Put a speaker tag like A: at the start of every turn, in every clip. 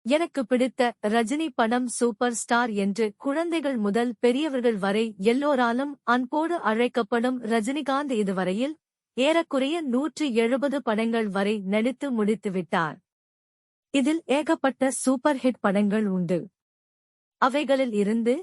A: எனக்கு பிடித்த ரஜினி படம் சூப்பர் ஸ்டார் என்று குழந்தைகள் முதல் பெரியவர்கள் வரை எல்லோராலும் அன்போடு அழைக்கப்படும் ரஜினிகாந்த் இதுவரையில் ஏறக்குறைய 170 படங்கள் வரை நடித்து முடித்துவிட்டார். இதில் ஏகப்பட்ட சூப்பர் ஹிட் படங்கள் உண்டு. அவைகளில் இருந்து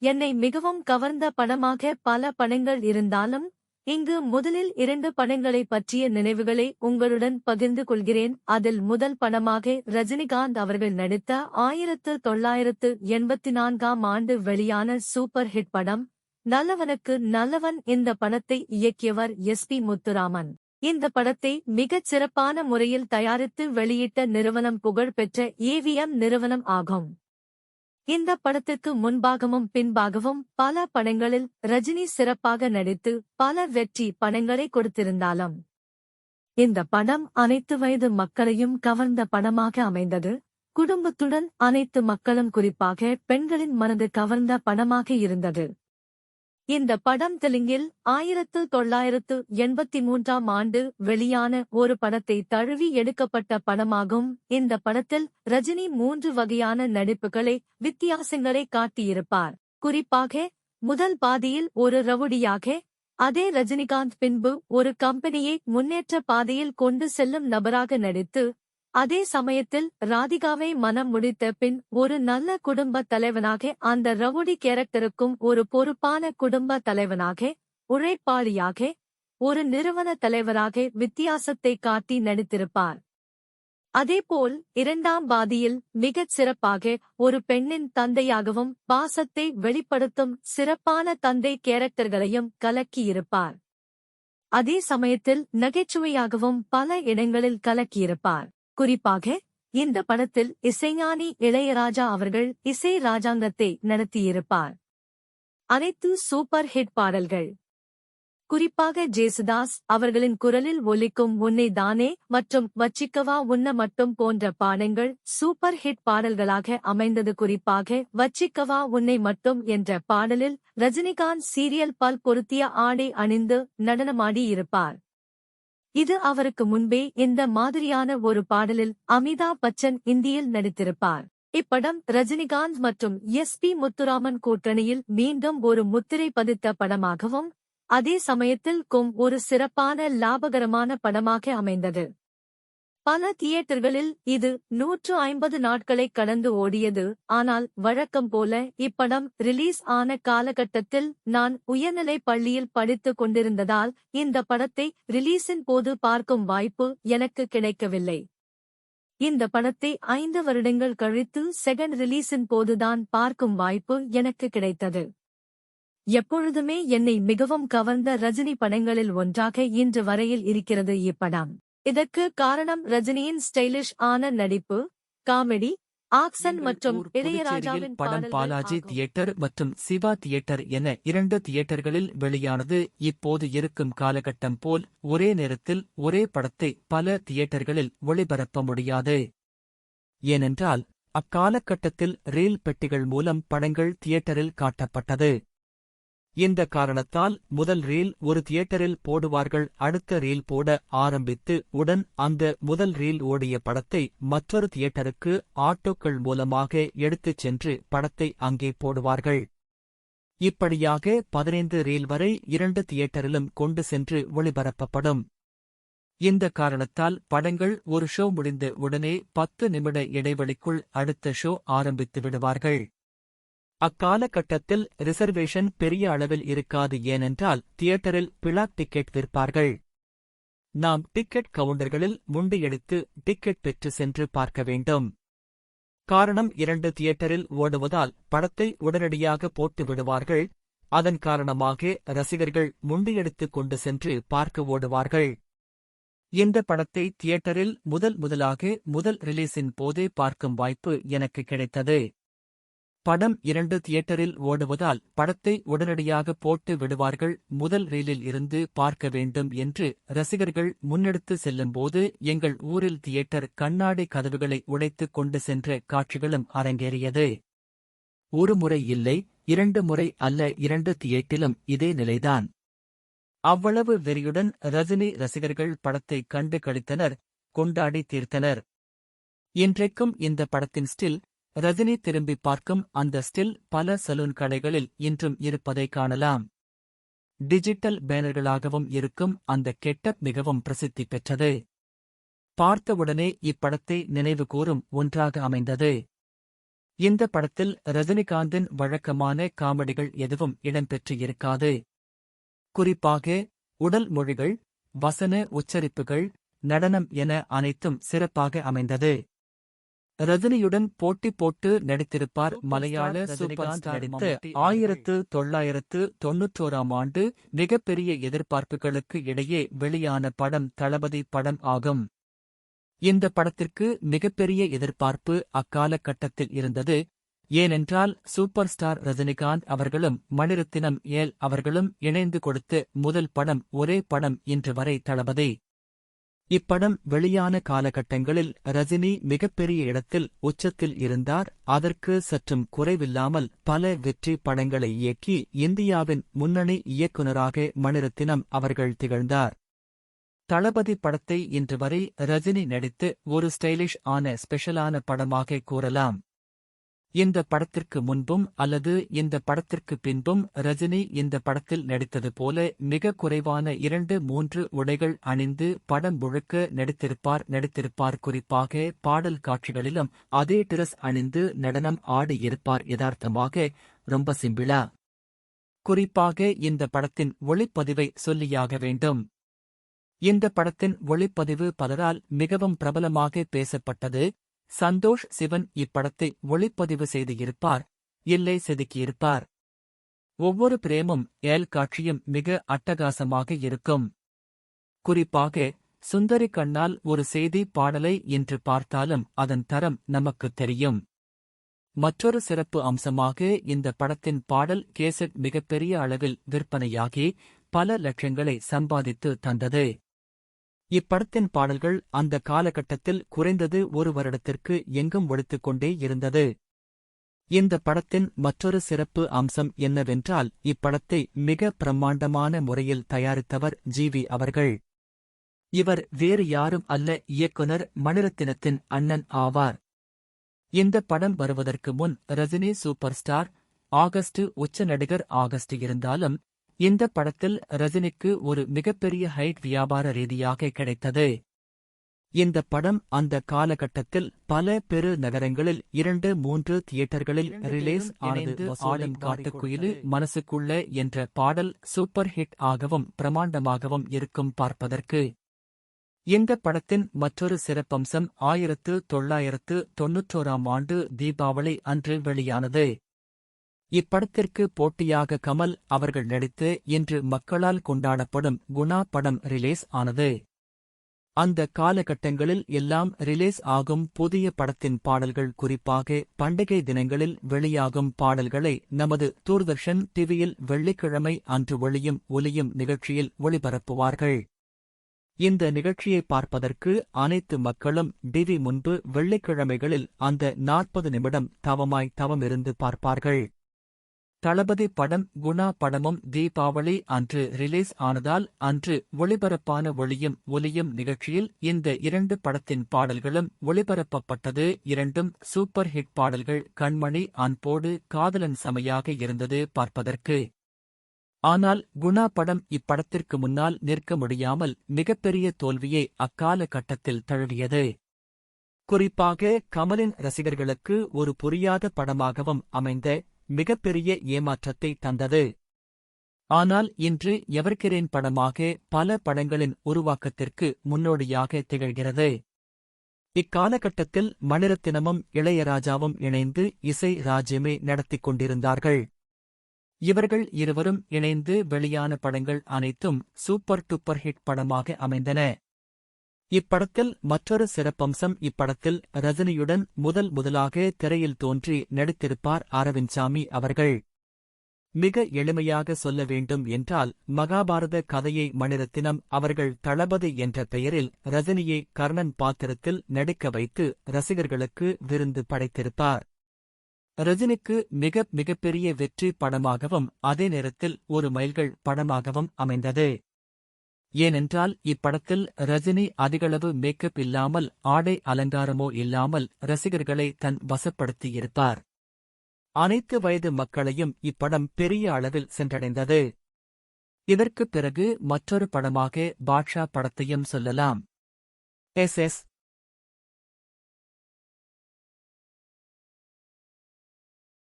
A: என்னை மிகவும் கவர்ந்த படமாக பல படங்கள் இருந்தாலும் இங்கு முதலில் 2 படங்களைப் பற்றிய நினைவுகளை உங்களுடன் பகிர்ந்து கொள்கிறேன். அதில் முதல் படமாக ரஜினிகாந்த் அவர்கள் நடித்த 1984ஆம் ஆண்டு வெளியான சூப்பர் ஹிட் படம் நல்லவனுக்கு நல்லவன். இந்த படத்தை இயக்கியவர் எஸ்.பி. முத்துராமன். இந்த படத்தை மிகச் சிறப்பான முறையில் தயாரித்து வெளியிட்ட நிறுவனம் புகழ்பெற்ற ஏவிஎம் நிறுவனம் ஆகும். இந்த படத்திற்கு முன்பாகவும் பின்பாகவும் பல படங்களில் ரஜினி சிறப்பாக நடித்து பல வெற்றி படங்களை கொடுத்திருந்தாலும் இந்த படம் அனைத்து வயது மக்களையும் கவர்ந்த படமாக அமைந்தது. குடும்பத்துடன் அனைத்து மக்களும் குறிப்பாக பெண்களின் மனது கவர்ந்த படமாக இருந்தது. இந்த படம் தெலுங்கில் 1983ஆம் ஆண்டு வெளியான ஒரு படத்தை தழுவி எடுக்கப்பட்ட படமாகும். இந்த படத்தில் ரஜினி 3 வகையான நடிப்புகளை வித்தியாசங்களை காட்டியிருப்பார். குறிப்பாக முதல் பாதியில் ஒரு ரவுடியாக, அதே ரஜினிகாந்த் பின்பு ஒரு கம்பெனியை முன்னேற்ற பாதையில் கொண்டு செல்லும் நபராக நடித்து, அதே சமயத்தில் ராதிகாவை மனம் முடித்த பின் ஒரு நல்ல குடும்ப தலைவனாக, அந்த ரவுடி கேரக்டருக்கும் ஒரு பொறுப்பான குடும்ப தலைவனாக, உழைப்பாளியாக, ஒரு நிறுவன தலைவராக வித்தியாசத்தை காட்டி நடித்திருப்பார். அதேபோல் 2ஆம் பாதியில் மிகச் சிறப்பாக ஒரு பெண்ணின் தந்தையாகவும் பாசத்தை வெளிப்படுத்தும் சிறப்பான தந்தை கேரக்டர்களையும் கலக்கியிருப்பார். அதே சமயத்தில் நகைச்சுவையாகவும் பல இடங்களில் கலக்கியிருப்பார். குறிப்பாக இந்த படத்தில் இசைஞானி இளையராஜா அவர்கள் இசை ராஜாங்கத்தை நடத்தியிருப்பார். அனைத்து சூப்பர் ஹிட் பாடல்கள். குறிப்பாக ஜேசுதாஸ் அவர்களின் குரலில் ஒலிக்கும் உன்னை தானே மற்றும் வச்சிக்கவா உன்ன மட்டும் போன்ற பாடங்கள் சூப்பர் ஹிட் பாடல்களாக அமைந்தது. குறிப்பாக வச்சிக்கவா உன்னை மட்டும் என்ற பாடலில் ரஜினிகாந்த் சீரியல் பல் பொருத்திய ஆடை அணிந்து நடனமாடி இருப்பார். இது அவருக்கு முன்பே இந்த மாதிரியான ஒரு பாடலில் அமிதாப் பச்சன் இந்தியில் நடித்திருப்பார். இப்படம் ரஜினிகாந்த் மற்றும் எஸ்.பி. முத்துராமன் கூட்டணியில் மீண்டும் ஒரு முத்திரை பதித்த படமாகவும் அதே சமயத்தில் ஒரு சிறப்பான லாபகரமான படமாக அமைந்தது. பல தியேட்டர்களில் இது 150 நாட்களை கடந்து ஓடியது. ஆனால் வழக்கம் போல இப்படம் ரிலீஸ் ஆன காலகட்டத்தில் நான் உயர்நிலைப் பள்ளியில் படித்துக் கொண்டிருந்ததால் இந்த படத்தை ரிலீஸின் போது பார்க்கும் வாய்ப்பு எனக்கு கிடைக்கவில்லை. இந்த படத்தை 5 வருடங்கள் கழித்து செகண்ட் ரிலீஸின் போதுதான் பார்க்கும் வாய்ப்பு எனக்கு கிடைத்தது. எப்பொழுதுமே என்னை மிகவும் கவர்ந்த ரஜினி படங்களில் ஒன்றாக இன்று வரையில் இருக்கிறது இப்படம். இதற்கு காரணம் ரஜினியின் ஸ்டைலிஷ் ஆன நடிப்பு, காமெடி, ஆக்சன் மற்றும் இளையராஜாவின்
B: படம் பாலாஜி தியேட்டர் மற்றும் சிவா தியேட்டர் என 2 தியேட்டர்களில் வெளியானது. இப்போது இருக்கும் காலகட்டம் போல் ஒரே நேரத்தில் ஒரே படத்தை பல தியேட்டர்களில் ஒளிபரப்ப முடியாது. ஏனென்றால் அக்காலகட்டத்தில் ரீல் பெட்டிகள் மூலம் படங்கள் தியேட்டரில் காட்டப்பட்டது. இந்த காரணத்தால் முதல் ரீல் ஒரு தியேட்டரில் போடுவார்கள். அடுத்த ரீல் போட ஆரம்பித்து உடன் அந்த முதல் ரீல் ஓடிய படத்தை மற்றொரு தியேட்டருக்கு ஆட்டோக்கள் மூலமாக எடுத்துச் சென்று படத்தை அங்கே போடுவார்கள். இப்படியாக 15 ரீல் வரை 2 தியேட்டரிலும் கொண்டு சென்று ஒளிபரப்பப்படும். இந்த காரணத்தால் படங்கள் ஒரு ஷோ முடிந்த உடனே 10 நிமிட இடைவெளிக்குள் அடுத்த ஷோ ஆரம்பித்து விடுவார்கள். அக்காலகட்டத்தில் ரிசர்வேஷன் பெரிய அளவில் இருக்காது. ஏனென்றால் தியேட்டரில் பிளாக் டிக்கெட் விற்பார்கள். நாம் டிக்கெட் கவுண்டர்களில் முண்டியடித்து டிக்கெட் பெற்று சென்று பார்க்க வேண்டும். காரணம் 2 தியேட்டரில் ஓடுவதால் படத்தை உடனடியாக போட்டு விடுவார்கள். அதன் காரணமாக ரசிகர்கள் முண்டியடித்துக் கொண்டு சென்று பார்க்க ஓடுவார்கள். இந்த படத்தை தியேட்டரில் முதலாக முதல் ரிலீஸின் போதே பார்க்கும் வாய்ப்பு எனக்கு கிடைத்தது. படம் 2 தியேட்டரில் ஓடுவதால் படத்தை உடனடியாக போட்டு விடுவார்கள். முதல் ரீலில் இருந்து பார்க்க வேண்டும் என்று ரசிகர்கள் முன்னெடுத்து செல்லும்போது எங்கள் ஊரில் தியேட்டர் கண்ணாடி கதவுகளை உடைத்துக் கொண்டு சென்ற காட்சிகளும் அரங்கேறியது. ஒரு முறை இல்லை, 2 முறை அல்ல, 2 தியேட்டரிலும் இதே நிலைதான். அவ்வளவு வெறியுடன் ரஜினி ரசிகர்கள் படத்தை கண்டு களித்தனர், கொண்டாடி தீர்த்தனர். இன்றைக்கும் இந்த படத்தின் ஸ்டில், ரஜினி திரும்பி பார்க்கும் அந்த ஸ்டில் பல சலூன் கடைகளில் இன்றும் இருப்பதை காணலாம். டிஜிட்டல் பேனர்களாகவும் இருக்கும் அந்த கெட்டப் மிகவும் பிரசித்தி பெற்றது. பார்த்தவுடனே இப்படத்தை நினைவுகூரும் ஒன்றாக அமைந்தது. இந்த படத்தில் ரஜினிகாந்தின் வழக்கமான காமெடிகள் எதுவும் இடம்பெற்று இருக்காது. குறிப்பாக உடல் மொழிகள், வசன உச்சரிப்புகள், நடனம் என அனைத்தும் சிறப்பாக அமைந்தது. ரஜினியுடன் போட்டி போட்டு நடித்திருப்பார். மலையாள சூப்பர் ஸ்டார் நடித்த 1991ஆம் ஆண்டு மிகப்பெரிய எதிர்பார்ப்புகளுக்கு இடையே வெளியான படம் தளபதி படம் ஆகும். இந்த படத்திற்கு மிகப்பெரிய எதிர்பார்ப்பு அக்காலகட்டத்தில் இருந்தது. ஏனென்றால் சூப்பர் ஸ்டார் ரஜினிகாந்த் அவர்களும் மணிரத்தினம் ஏல் அவர்களும் இணைந்து கொடுத்த முதல் படம் ஒரே படம் இன்று வரை தளபதி. இப்படம் வெளியான காலகட்டங்களில் ரஜினி மிகப்பெரிய இடத்தில் உச்சத்தில் இருந்தார். அதற்கு சற்றும் குறைவில்லாமல் பல வெற்றி படங்களை இயக்கி இந்தியாவின் முன்னணி இயக்குநராக மணிரத்தினம் அவர்கள் திகழ்ந்தார். தளபதி படத்தை இன்று வரை ரஜினி நடித்து ஒரு ஸ்டைலிஷ் ஆன ஸ்பெஷலான படமாக கூறலாம். இந்த படத்திற்கு முன்பும் அல்லது இந்த படத்திற்கு பின்பும் ரஜினி இந்த படத்தில் நடித்தது போல மிக குறைவான 2-3 உடைகள் அணிந்து படம் முழுக்க நடித்திருப்பார். குறிப்பாக பாடல் காட்சிகளிலும் அதே டிரஸ் அணிந்து நடனம் ஆடி இருப்பார். யதார்த்தமாக ரொம்ப சிம்பிளா. குறிப்பாக இந்த படத்தின் ஒளிப்பதிவை சொல்லியாக வேண்டும். இந்த படத்தின் ஒளிப்பதிவு பலரால் மிகவும் பிரபலமாக பேசப்பட்டது. சந்தோஷ் சிவன் இப்படத்தை ஒளிப்பதிவு செய்து இருப்பார், இல்லை செதுக்கியிருப்பார். ஒவ்வொரு பிரேமும் காட்சியும் மிக அட்டகாசமாக இருக்கும். குறிப்பாக சுந்தரி கண்ணால் ஒரு செய்தி பாடலை இன்று பார்த்தாலும் அதன் தரம் நமக்குத் தெரியும். மற்றொரு சிறப்பு அம்சமாக இந்த படத்தின் பாடல் கேசட் மிகப்பெரிய அளவில் விற்பனையாகி பல லட்சங்களை சம்பாதித்து தந்தது. இப்படத்தின் பாடல்கள் அந்த காலகட்டத்தில் குறைந்தது ஒரு வருடத்திற்கு எங்கும் ஒலித்துக் கொண்டே இருந்தது. இந்த படத்தின் மற்றொரு சிறப்பு அம்சம் என்னவென்றால் இப்படத்தை மிக பிரம்மாண்டமான முறையில் தயாரித்தவர் ஜி.வி. அவர்கள். இவர் வேறு யாரும் அல்ல, இயக்குனர் மணிரத்தினத்தின் அண்ணன் ஆவார். இந்த படம் வருவதற்கு முன் ரஜினி சூப்பர் ஸ்டார், ஆகஸ்ட் உச்ச நடிகர் ஆகஸ்ட் இருந்தாலும் இந்த படத்தில் ரஜினிக்கு ஒரு மிகப்பெரிய ஹைட் வியாபார ரீதியாக கிடைத்தது. இந்த படம் அந்த காலகட்டத்தில் பல பெரு நகரங்களில் 2-3 தியேட்டர்களில் ரிலீஸ் ஆனது. ஆடும் காட்டுக்குயிலு மனசுக்குள்ள என்ற பாடல் சூப்பர் ஹிட் ஆகவும் பிரமாண்டமாகவும் இருக்கும் பார்ப்பதற்கு. இந்த படத்தின் மற்றொரு சிறப்பம்சம் 1991ஆம் ஆண்டு தீபாவளி அன்று வெளியானது. இப்படத்திற்கு போட்டியாக கமல் அவர்கள் நடித்து இன்று மக்களால் கொண்டாடப்படும் குணா படம் ரிலீஸ் ஆனது. அந்த காலகட்டங்களில் எல்லாம் ரிலீஸ் ஆகும் புதிய படத்தின் பாடல்கள், குறிப்பாக பண்டிகை தினங்களில் வெளியாகும் பாடல்களை நமது தூர்தர்ஷன் டிவியில் வெள்ளிக்கிழமை அன்று ஒளியும் நிகழ்ச்சியில் ஒளிபரப்புவார்கள். இந்த நிகழ்ச்சியை பார்ப்பதற்கு அனைத்து மக்களும் டிவி முன்பு வெள்ளிக்கிழமைகளில் அந்த 40 நிமிடம் தவமிருந்து பார்ப்பார்கள். தளபதி படம் குணா படமும் தீபாவளி அன்று ரிலீஸ் ஆனதால் அன்று ஒளிபரப்பான ஒளியும் நிகழ்ச்சியில் இந்த 2 படத்தின் பாடல்களும் ஒளிபரப்பப்பட்டது. 2ம் சூப்பர் ஹிட் பாடல்கள். கண்மணி, அன்போடு, காதலன் செமையாக இருந்தது பார்ப்பதற்கு. ஆனால் குணா படம் இப்படத்திற்கு முன்னால் நிற்க முடியாமல் மிகப்பெரிய தோல்வியை அக்கால கட்டத்தில் தழுவியது. குறிப்பாக கமலின் ரசிகர்களுக்கு ஒரு புரியாத படமாகவும் அமைந்த மிகப்பெரிய ஏமாற்றத்தை தந்தது. ஆனால் இன்று எவர்கிரீன் படமாக பல படங்களின் உருவாக்கத்திற்கு முன்னோடியாக திகழ்கிறது. இக்காலகட்டத்தில் மணிரத்தினமும் இளையராஜாவும் இணைந்து இசை ராஜ்யமே நடத்திக் கொண்டிருந்தார்கள். இவர்கள் இருவரும் இணைந்து வெளியான படங்கள் அனைத்தும் சூப்பர் டூப்பர் ஹிட் படமாக அமைந்தன. இப்படத்தில் மற்றொரு சிறப்பம்சம், இப்படத்தில் ரஜினியுடன் முதலாக திரையில் தோன்றி நடித்திருப்பார் அரவிந்த்சாமி அவர்கள். மிக எளிமையாக சொல்ல வேண்டும் என்றால் மகாபாரத கதையை மணிரத்தினம் அவர்கள் தளபதி என்ற பெயரில் ரஜினியை கர்ணன் பாத்திரத்தில் நடிக்க வைத்து ரசிகர்களுக்கு விருந்து படைத்திருப்பார். ரஜினிக்கு மிகப்பெரிய வெற்றி படமாகவும் அதே நேரத்தில் ஒரு மைல்கல் படமாகவும் அமைந்தது. ஏனென்றால் இப்படத்தில் ரஜினி அதிகளவு மேக்கப் இல்லாமல் ஆடை அலங்காரமோ இல்லாமல் ரசிகர்களை தன் வசப்படுத்தியிருப்பார். அனைத்து வயது மக்களையும் இப்படம் பெரிய அளவில் சென்றடைந்தது. இதற்குப் பிறகு மற்றொரு படமாக பாட்ஷா படத்தையும் சொல்லலாம். எஸ்.